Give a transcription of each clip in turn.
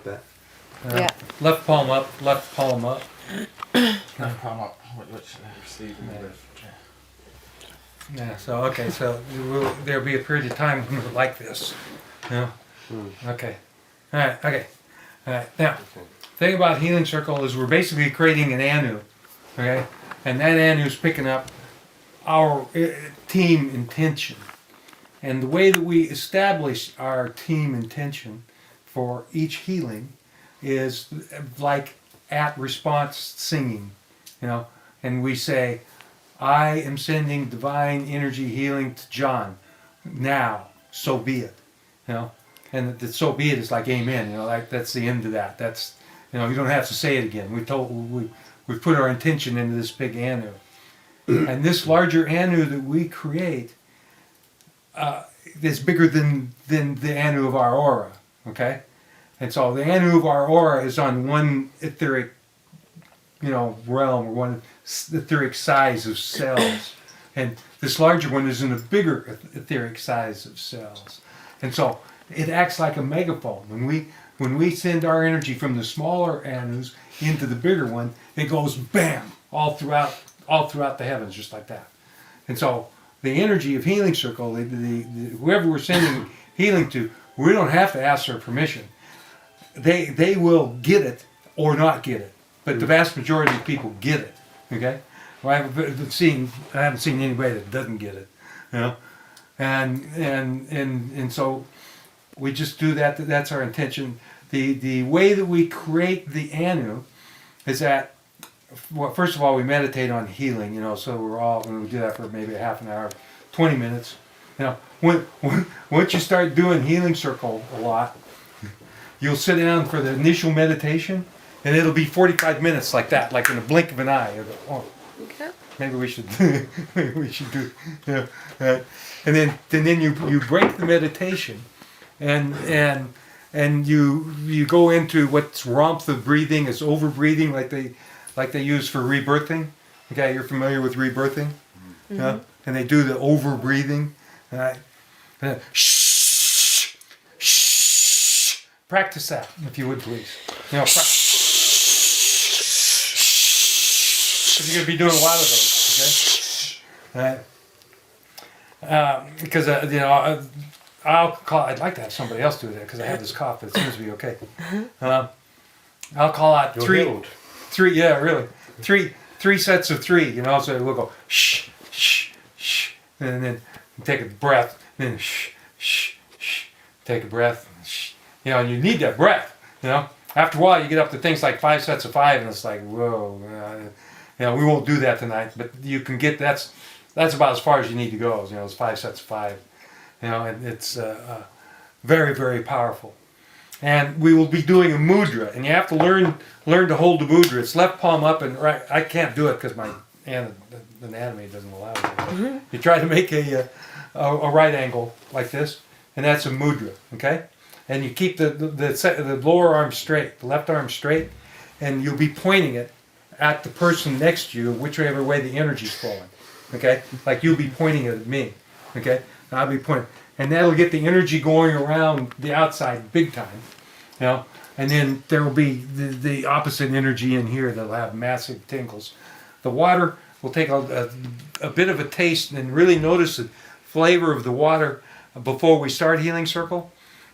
like that. Yeah. Left palm up, left palm up. Left palm up. Which Steve and left. Yeah, so, okay, so there'll be a period of time when we're like this. Yeah. Okay. All right, okay. All right, now, thing about Healing Circle is we're basically creating an anu, okay? And that anu is picking up our team intention. And the way that we establish our team intention for each healing is like at response singing, you know, and we say, I am sending divine energy healing to John now, so be it, you know, and the so be it is like amen, you know, like that's the end of that. That's, you know, you don't have to say it again. We've put our intention into this big anu, and this larger anu that we create is bigger than the anu of our aura, okay? And so the anu of our aura is on one etheric, you know, realm, or one etheric size of cells. And this larger one is in a bigger etheric size of cells. And so it acts like a megaphone. When we send our energy from the smaller anus into the bigger one, it goes bam, all throughout the heavens, just like that. And so the energy of Healing Circle, whoever we're sending healing to, we don't have to ask their permission. They will get it or not get it, but the vast majority of people get it. Okay, well, I haven't seen anybody that doesn't get it, you know, and so we just do that. That's our intention. The way that we create the anu is that, well, first of all, we meditate on healing, you know, so we do that for maybe a half an hour, 20 minutes. You know, once you start doing Healing Circle a lot, you'll sit down for the initial meditation, and it'll be 45 minutes like that, like in a blink of an eye. You'll go, oh, Okay. maybe we should do, you know, and then you break the meditation, and you go into what's warmth of breathing, is over breathing, like they use for rebirthing. Okay, you're familiar with rebirthing, yeah? And they do the over breathing. Shh, shh. Practice that, if you would, please. You know, you're going to be doing a lot of those, okay? Because you know, I'd like to have somebody else do that because I have this cough, but it seems to be okay. I'll call out three, yeah, really, three sets of three. You know, so we'll go shh, shh, shh, and then take a breath, then shh, shh, shh, take a breath, shh. You know, and you need that breath. You know, after a while, you get up to things like 5 sets of 5, and it's like, whoa. You know, we won't do that tonight, but you can get that's about as far as you need to go. You know, it's 5 sets of 5. You know, and it's very, very powerful. And we will be doing a mudra, and you have to learn to hold the mudra. It's left palm up and right. I can't do it because my anatomy doesn't allow it. You try to make a right angle like this, and that's a mudra. Okay, and you keep the lower arm straight, the left arm straight, and you'll be pointing it at the person next to you, whichever way the energy's flowing. Okay, like you'll be pointing it at me. Okay, and I'll be pointing, and that'll get the energy going around the outside big time. You know, and then there will be the opposite energy in here that'll have massive tingles. The water will take a bit of a taste and really notice the flavor of the water before we start Healing Circle.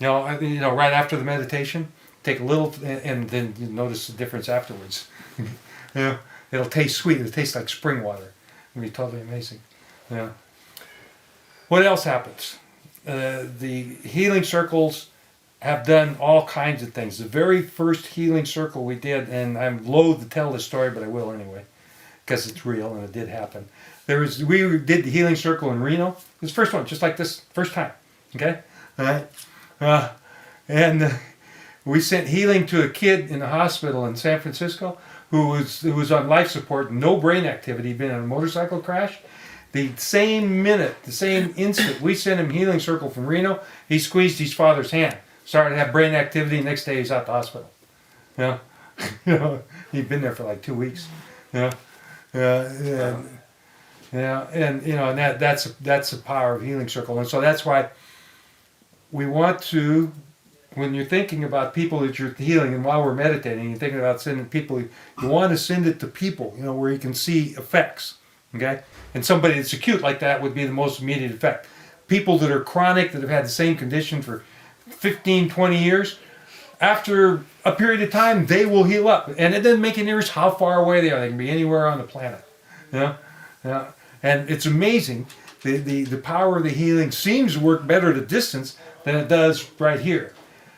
You know, right after the meditation, take a little, and then you notice the difference afterwards. You know, it'll taste sweet. It'll taste like spring water. It'll be totally amazing. You know. What else happens? The Healing Circles have done all kinds of things. The very first Healing Circle we did, and I'm loath to tell this story, but I will anyway, because it's real and it did happen. We did the Healing Circle in Reno. This first one, just like this, first time. Okay, all right, and we sent healing to a kid in the hospital in San Francisco who was on life support, no brain activity, he'd been in a motorcycle crash. The same minute, the same instant, we sent him Healing Circle from Reno. He squeezed his father's hand, started to have brain activity. Next day, he's out the hospital. You know, he'd been there for like 2 weeks. You know, and you know, and that's the power of Healing Circle, and so that's why we want to when you're thinking about people that you're healing, and while we're meditating, you're thinking about sending people, you want to send it to people, where you can see effects, okay? And somebody that's acute like that would be the most immediate effect. People that are chronic, that have had the same condition for 15, 20 years, after a period of time, they will heal up. And it doesn't make any difference how far away they are. They can be anywhere on the planet, And it's amazing. The power of the healing seems to work better at a distance than it does right here.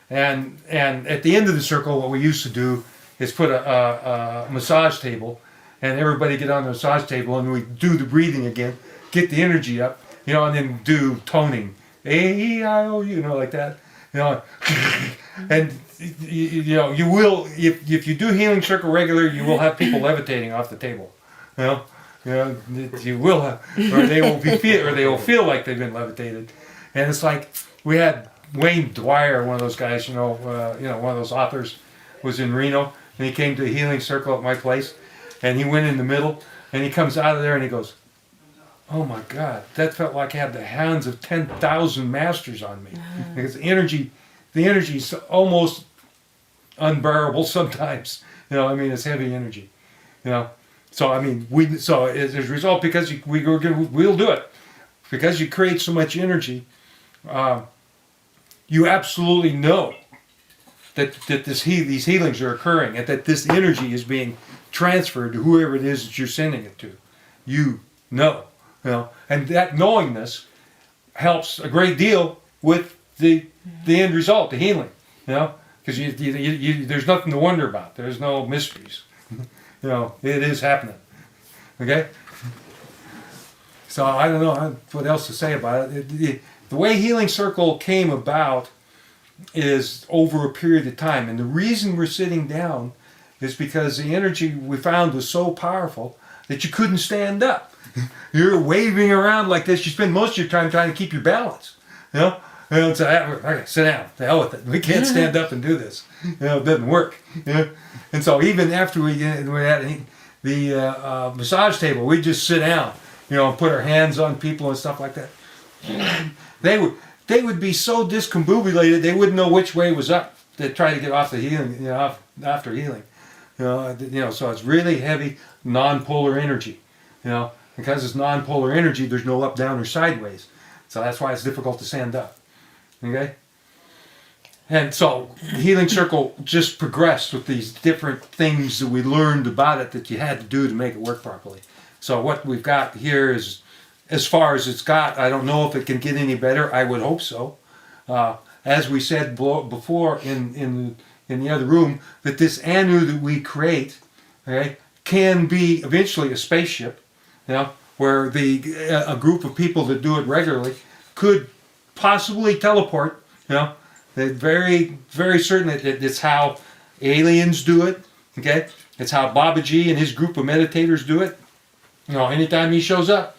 And at the end of the circle, what we used to do is put a massage table, and everybody get on the massage table, and we do the breathing again, get the energy up, and then do toning, A-E-I-O-U, like that, and you will, if you do healing circle regular, you will have people levitating off the table, you will have, or they will feel like they've been levitated, and it's like we had. Wayne Dwyer, one of those guys, one of those authors, was in Reno, and he came to a healing circle at my place, and he went in the middle, and he comes out of there, and he goes, "Oh my God, that felt like I had the hands of 10,000 masters on me," because the energy is almost unbearable sometimes. It's heavy energy. So as a result, because we'll do it, because you create so much energy. You absolutely know that these healings are occurring, and that this energy is being transferred to whoever it is that you're sending it to. You know, and that knowingness helps a great deal with the end result, the healing. Because there's nothing to wonder about. There's no mysteries. It is happening. Okay. So I don't know what else to say about it. The way Healing Circle came about is over a period of time. And the reason we're sitting down is because the energy we found was so powerful that you couldn't stand up. You're waving around like this. You spend most of your time trying to keep your balance. And so, okay, sit down. The hell with it. We can't stand up and do this. It doesn't work. And so even after we had the massage table, we just sit down, and put our hands on people and stuff like that. They would be so discombobulated they wouldn't know which way was up to try to get off the healing, after healing. So it's really heavy non-polar energy. Because it's non-polar energy, there's no up, down, or sideways. So that's why it's difficult to stand up. Okay? And so the Healing Circle just progressed with these different things that we learned about it that you had to do to make it work properly. So what we've got here is, as far as it's got, I don't know if it can get any better. I would hope so. As we said before in the other room, that this anu that we create, okay, can be eventually a spaceship, where a group of people that do it regularly could possibly teleport. They're very, very certain that it's how aliens do it. Okay, it's how Babaji and his group of meditators do it. Anytime he shows up.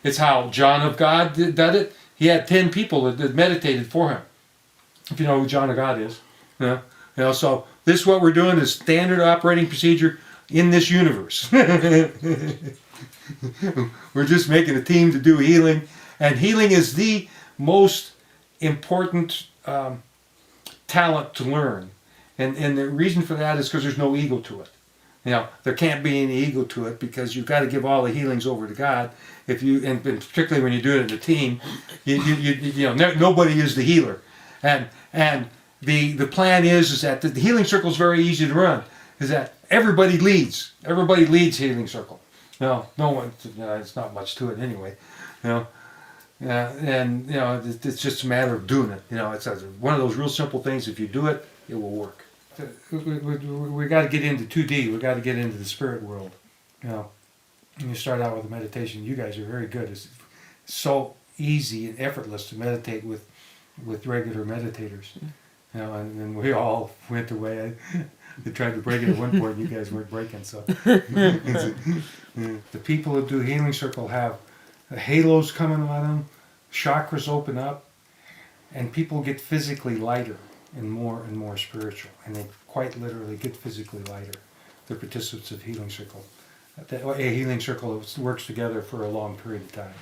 It's how John of God did it. He had 10 people that meditated for him. If you know who John of God is. So this is what we're doing is standard operating procedure in this universe. We're just making a team to do healing. And healing is the most important talent to learn. And the reason for that is because there's no ego to it. There can't be any ego to it because you've got to give all the healings over to God. And particularly when you do it in a team, nobody is the healer. And the plan is that the Healing Circle is very easy to run. Is that everybody leads. Everybody leads Healing Circle. No one. It's not much to it anyway. It's just a matter of doing it. It's one of those real simple things. If you do it, it will work. We got to get into 2D. We got to get into the spirit world. And you start out with a meditation. You guys are very good. It's so easy and effortless to meditate with regular meditators. And we all went away. They tried to break it at one point. You guys weren't breaking, so. The people who do Healing Circle have halos coming on them, chakras open up, and people get physically lighter and more spiritual, and they quite literally get physically lighter. The participants of Healing Circle. A Healing Circle works together for a long period of time.